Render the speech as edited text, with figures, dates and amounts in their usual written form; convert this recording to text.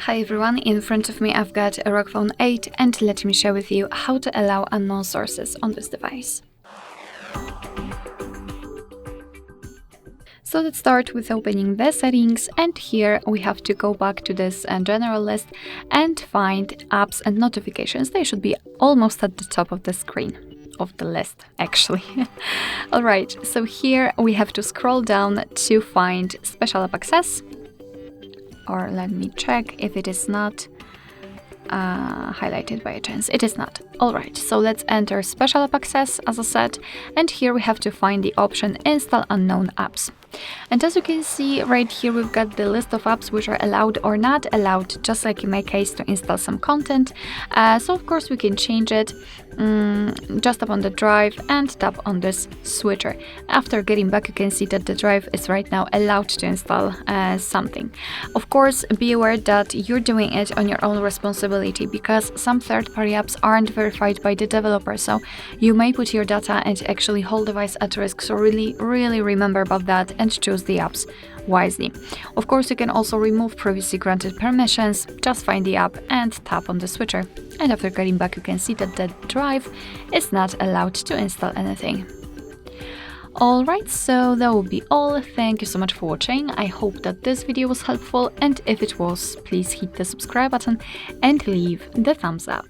Hi everyone, in front of me I've got a ROG Phone 8 and let me share with you how to allow unknown sources on this device. So let's start with opening the settings, and here we have to go back to this general list and find apps and notifications. They should be almost at the top of the screen. Of the list, actually. Alright, so here we have to scroll down to find Special App Access. Or let me check if it is not highlighted by a chance. It is not. Alright, so let's enter Special App Access, as I said, and here we have to find the option Install Unknown Apps. And as you can see right here, we've got the list of apps which are allowed or not allowed, just like in my case, to install some content. So of course we can change it. Just tap on the drive and tap on this switcher. After getting back, you can see that the drive is right now allowed to install something. Of course, be aware that you're doing it on your own responsibility, because some third-party apps aren't verified by the developer, so you may put your data and actually whole device at risk. So really remember about that and choose the apps wisely. Of course, you can also remove previously granted permissions. Just find the app and tap on the switcher. And after getting back, you can see that the drive is not allowed to install anything. Alright, so that will be all. Thank you so much for watching. I hope that this video was helpful, and if it was, please hit the subscribe button and leave the thumbs up.